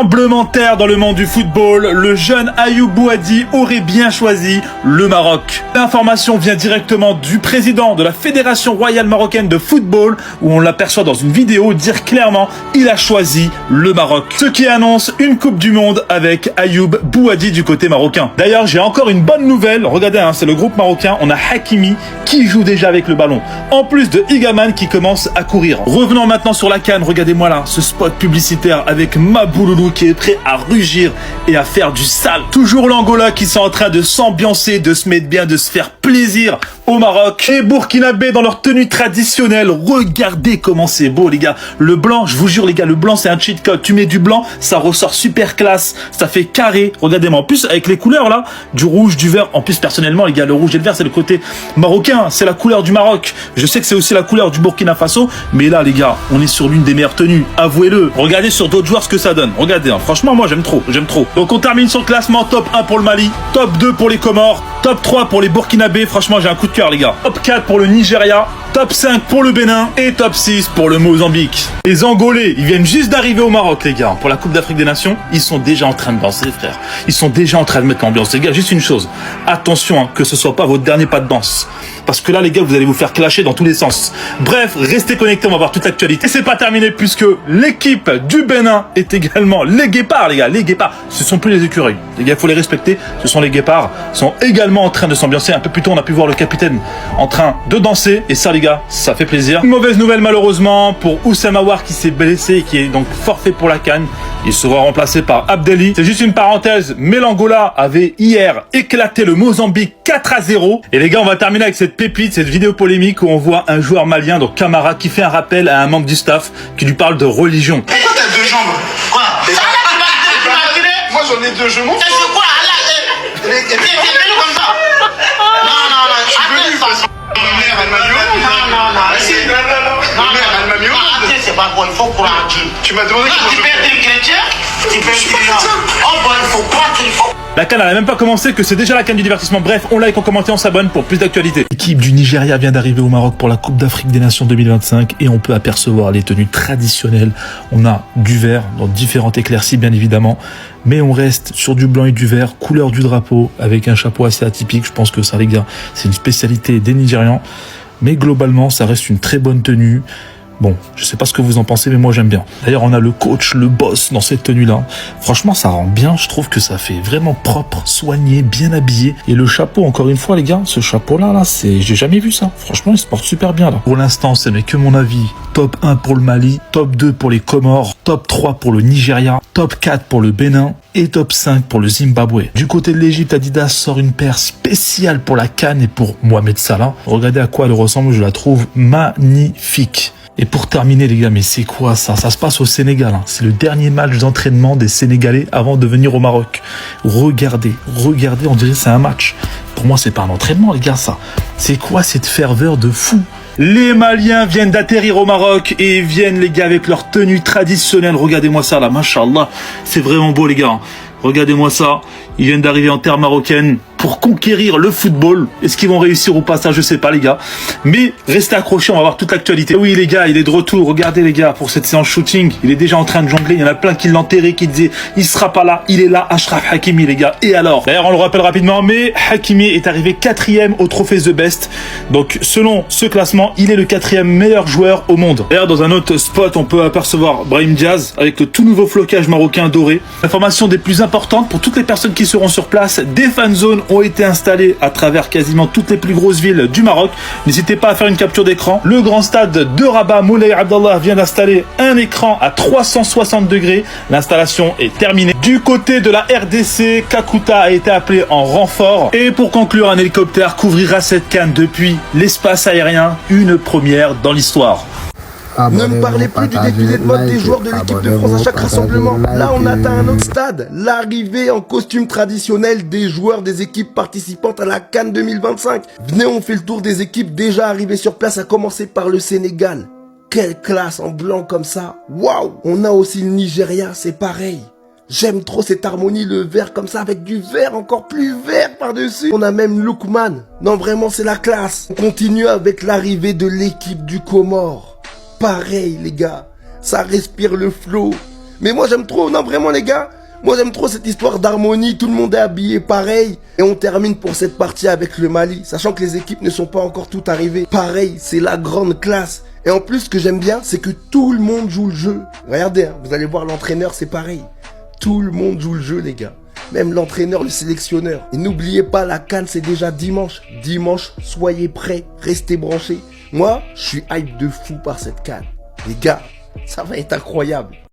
Tremblement de terre dans le monde du football, le jeune Ayoub Bouhaddi aurait bien choisi le Maroc. L'information vient directement du président de la Fédération royale marocaine de football, où on l'aperçoit dans une vidéo dire clairement il a choisi le Maroc. Ce qui annonce une Coupe du Monde avec Ayoub Bouhaddi du côté marocain. D'ailleurs, j'ai encore une bonne nouvelle. Regardez, c'est le groupe marocain. On a Hakimi qui joue déjà avec le ballon. En plus de Igaman qui commence à courir. Revenons maintenant sur la CAN. Regardez-moi là, ce spot publicitaire avec Mabouloulou qui est prêt à rugir et à faire du sale. Toujours l'Angola qui sont en train de s'ambiancer, de se mettre bien, de se faire plaisir au Maroc. Les Burkinabés dans leur tenue traditionnelle. Regardez comment c'est beau, les gars. Le blanc, je vous jure, les gars, le blanc, c'est un cheat code. Tu mets du blanc, ça ressort super classe. Ça fait carré. Regardez-moi. En plus, avec les couleurs là, du rouge, du vert. En plus, personnellement, les gars, le rouge et le vert, c'est le côté marocain. C'est la couleur du Maroc. Je sais que c'est aussi la couleur du Burkina Faso. Mais là, les gars, on est sur l'une des meilleures tenues. Avouez-le. Regardez sur d'autres joueurs ce que ça donne. Regardez, hein. Franchement, moi, j'aime trop. J'aime trop. Donc, on termine sur le classement. Top 1 pour le Mali. Top 2 pour les Comores. Top 3 pour les Burkinabés. Franchement, j'ai un coup de cœur, les gars. Top 4 pour le Nigeria. Top 5 pour le Bénin. Et top 6 pour le Mozambique. Les Angolais, ils viennent juste d'arriver au Maroc, les gars. Pour la Coupe d'Afrique des Nations, ils sont déjà en train de danser, frère. Ils sont déjà en train de mettre l'ambiance. Les gars, juste une chose. Attention, hein, que ce soit pas votre dernier pas de danse. Parce que là, les gars, vous allez vous faire clasher dans tous les sens. Bref, restez connectés, on va voir toute l'actualité. Et c'est pas terminé puisque l'équipe du Bénin est également les guépards, les gars. Les guépards, ce sont plus les écureuils. Les gars, il faut les respecter. Ce sont les guépards. Ils sont également en train de s'ambiancer. Un peu plus tôt, on a pu voir le capitaine en train de danser. Et ça, les gars, ça fait plaisir. Une mauvaise nouvelle, malheureusement, pour Oussem Aouar qui s'est blessé et qui est donc forfait pour la CAN. Il sera remplacé par Abdelli. C'est juste une parenthèse, mais l'Angola avait hier éclaté le Mozambique 4-0. Et les gars, on va terminer avec cette pépite, cette vidéo polémique où on voit un joueur malien, donc Camara, qui fait un rappel à un membre du staff qui lui parle de religion. Pourquoi t'as deux jambes? Quoi? Moi j'en ai deux, je m'en fous. C'est quoi? T'es venu comme ça? Non, je suis venu parce que ma mère elle m'a mis au monde. Non. Ma mère elle m'a mis au monde. C'est pas bon, il faut croire en Dieu. Tu m'as demandé comment je... Tu peux être chrétien? Tu peux être chrétien. Oh bon, il faut croire qu'il faut... La CAN n'a même pas commencé que c'est déjà la CAN du divertissement. Bref, on like, on commente, on s'abonne pour plus d'actualités. L'équipe du Nigeria vient d'arriver au Maroc pour la Coupe d'Afrique des Nations 2025 et on peut apercevoir les tenues traditionnelles. On a du vert dans différentes éclaircies bien évidemment, mais on reste sur du blanc et du vert, couleur du drapeau avec un chapeau assez atypique. Je pense que ça, les gars, c'est une spécialité des Nigérians, mais globalement, ça reste une très bonne tenue. Bon, je sais pas ce que vous en pensez, mais moi j'aime bien. D'ailleurs, on a le coach, le boss dans cette tenue-là. Franchement, ça rend bien. Je trouve que ça fait vraiment propre, soigné, bien habillé. Et le chapeau, encore une fois, les gars, ce chapeau-là, j'ai jamais vu ça. Franchement, il se porte super bien, là. Pour l'instant, ce n'est que mon avis. Top 1 pour le Mali, top 2 pour les Comores, top 3 pour le Nigeria, top 4 pour le Bénin et top 5 pour le Zimbabwe. Du côté de l'Égypte, Adidas sort une paire spéciale pour la CAN et pour Mohamed Salah. Regardez à quoi elle ressemble, je la trouve magnifique. Et pour terminer, les gars, mais c'est quoi ça? Ça se passe au Sénégal. Hein. C'est le dernier match d'entraînement des Sénégalais avant de venir au Maroc. Regardez, on dirait que c'est un match. Pour moi, c'est pas un entraînement, les gars, ça. C'est quoi cette ferveur de fou? Les Maliens viennent d'atterrir au Maroc et viennent, les gars, avec leur tenue traditionnelle. Regardez-moi ça, là, machallah. C'est vraiment beau, les gars. Regardez-moi ça. Ils viennent d'arriver en terre marocaine pour conquérir le football. Est-ce qu'ils vont réussir ou pas? Ça, je sais pas, les gars. Mais restez accrochés, on va voir toute l'actualité. Oui, les gars, il est de retour. Regardez, les gars, pour cette séance shooting. Il est déjà en train de jongler. Il y en a plein qui l'enterraient, qui disaient, il sera pas là. Il est là, Achraf Hakimi, les gars. Et alors? D'ailleurs, on le rappelle rapidement, mais Hakimi est arrivé 4e au trophée The Best. Donc, selon ce classement, il est le 4e meilleur joueur au monde. D'ailleurs, dans un autre spot, on peut apercevoir Brahim Diaz avec le tout nouveau flocage marocain doré. L'information des plus importantes pour toutes les personnes qui seront sur place, des fan zones ont été installés à travers quasiment toutes les plus grosses villes du Maroc. N'hésitez pas à faire une capture d'écran. Le grand stade de Rabat, Moulay Abdallah, vient d'installer un écran à 360 degrés. L'installation est terminée. Du côté de la RDC, Kakuta a été appelé en renfort. Et pour conclure, un hélicoptère couvrira cette CAN depuis l'espace aérien. Une première dans l'histoire. Ne me parlez plus du défilé de mode des joueurs de l'équipe de France à chaque rassemblement. Là, on atteint un autre stade. L'arrivée en costume traditionnel des joueurs des équipes participantes à la CAN 2025. Venez, on fait le tour des équipes déjà arrivées sur place, à commencer par le Sénégal. Quelle classe en blanc comme ça. Waouh! On a aussi le Nigeria, c'est pareil. J'aime trop cette harmonie, le vert comme ça, avec du vert encore plus vert par-dessus. On a même Lookman. Non, vraiment, c'est la classe. On continue avec l'arrivée de l'équipe du Comore. Pareil, les gars. Ça respire le flow. Mais moi j'aime trop, non vraiment les gars, moi j'aime trop cette histoire d'harmonie, tout le monde est habillé pareil. Et on termine pour cette partie avec le Mali, sachant que les équipes ne sont pas encore toutes arrivées. Pareil, c'est la grande classe. Et en plus, ce que j'aime bien, c'est que tout le monde joue le jeu. Regardez, hein, vous allez voir l'entraîneur, c'est pareil. Tout le monde joue le jeu, les gars. Même l'entraîneur, le sélectionneur. Et n'oubliez pas, la CAN, c'est déjà dimanche. Dimanche, soyez prêts, restez branchés. Moi, je suis hype de fou par cette CAN. Les gars, ça va être incroyable.